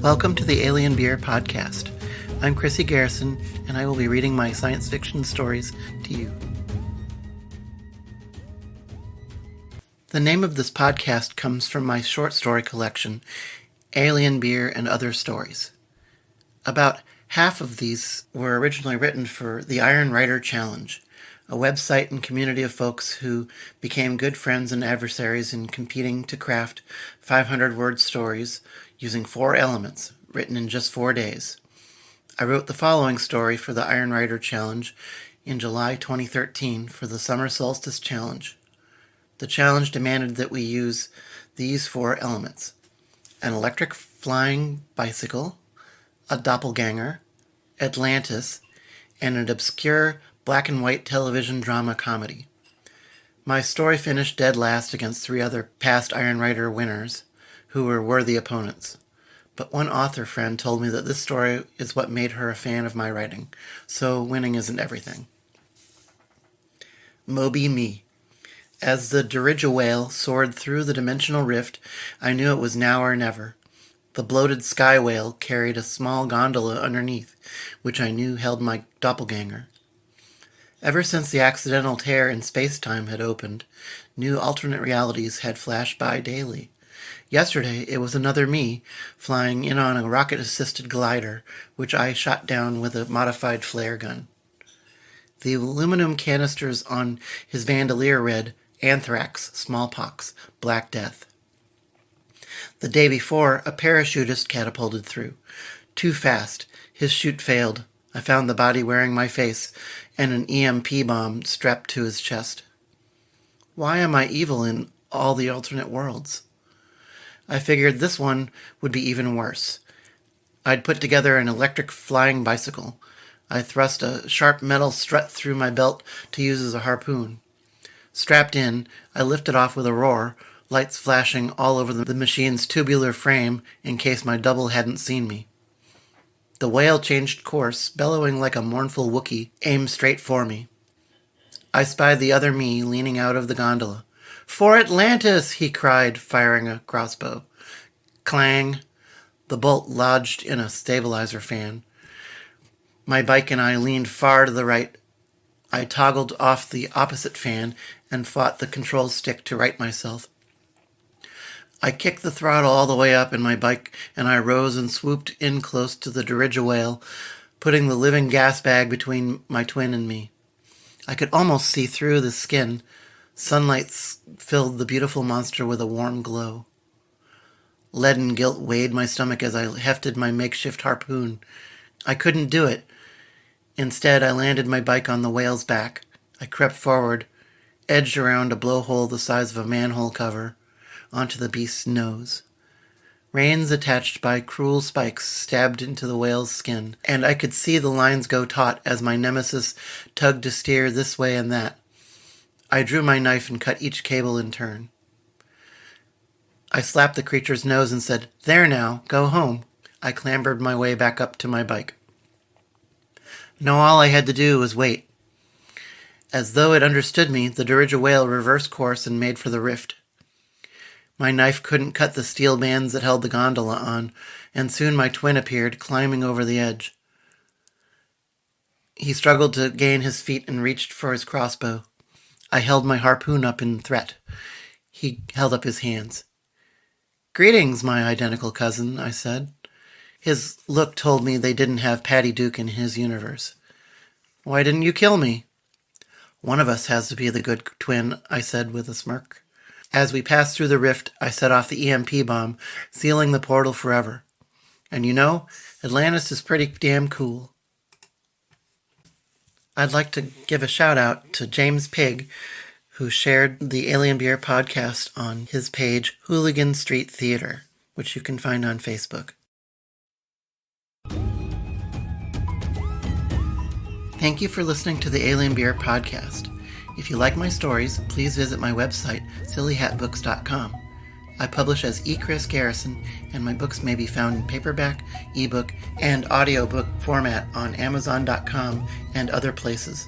Welcome to the Alien Beer Podcast. I'm Chrissy Garrison, and I will be reading my science fiction stories to you. The name of this podcast comes from my short story collection, Alien Beer and Other Stories. About half of these were originally written for the Iron Writer Challenge, a website and community of folks who became good friends and adversaries in competing to craft 500-word stories using 4 elements, written in just 4 days. I wrote the following story for the Iron Writer Challenge in July 2013 for the Summer Solstice Challenge. The challenge demanded that we use these 4 elements: an electric flying bicycle, a doppelganger, Atlantis, and an obscure black and white television drama comedy. My story finished dead last against 3 other past Iron Writer winners who were worthy opponents. But one author friend told me that this story is what made her a fan of my writing, so winning isn't everything. Moby Me. As the dirigiwhale soared through the dimensional rift, I knew it was now or never. The bloated sky whale carried a small gondola underneath, which I knew held my doppelganger. Ever since the accidental tear in space-time had opened, new alternate realities had flashed by daily. Yesterday, it was another me, flying in on a rocket-assisted glider, which I shot down with a modified flare gun. The aluminum canisters on his bandolier read, Anthrax, Smallpox, Black Death. The day before, a parachutist catapulted through. Too fast. His chute failed. I found the body wearing my face and an EMP bomb strapped to his chest. Why am I evil in all the alternate worlds? I figured this one would be even worse. I'd put together an electric flying bicycle. I thrust a sharp metal strut through my belt to use as a harpoon. Strapped in, I lifted off with a roar, lights flashing all over the machine's tubular frame in case my double hadn't seen me. The whale changed course, bellowing like a mournful Wookiee, aimed straight for me. I spied the other me leaning out of the gondola. "For Atlantis!" he cried, firing a crossbow. Clang! The bolt lodged in a stabilizer fan. My bike and I leaned far to the right. I toggled off the opposite fan and fought the control stick to right myself. I kicked the throttle all the way up in my bike, and I rose and swooped in close to the dirigiwhale, putting the living gas bag between my twin and me. I could almost see through the skin. Sunlight filled the beautiful monster with a warm glow. Leaden guilt weighed my stomach as I hefted my makeshift harpoon. I couldn't do it. Instead, I landed my bike on the whale's back. I crept forward, edged around a blowhole the size of a manhole cover, onto the beast's nose. Reins attached by cruel spikes stabbed into the whale's skin, and I could see the lines go taut as my nemesis tugged to steer this way and that. I drew my knife and cut each cable in turn. I slapped the creature's nose and said, "There now, go home." I clambered my way back up to my bike. Now all I had to do was wait. As though it understood me, the dirigiwhale reversed course and made for the rift. My knife couldn't cut the steel bands that held the gondola on, and soon my twin appeared, climbing over the edge. He struggled to gain his feet and reached for his crossbow. I held my harpoon up in threat. He held up his hands. "Greetings, my identical cousin," I said. His look told me they didn't have Patty Duke in his universe. "Why didn't you kill me?" "One of us has to be the good twin," I said with a smirk. As we passed through the rift, I set off the EMP bomb, sealing the portal forever. And you know, Atlantis is pretty damn cool. I'd like to give a shout out to James Pigg, who shared the Alien Beer podcast on his page Hooligan Street Theater, which you can find on Facebook. Thank you for listening to the Alien Beer podcast. If you like my stories, please visit my website, sillyhatbooks.com. I publish as E. Chris Garrison, and my books may be found in paperback, ebook, and audiobook format on Amazon.com and other places.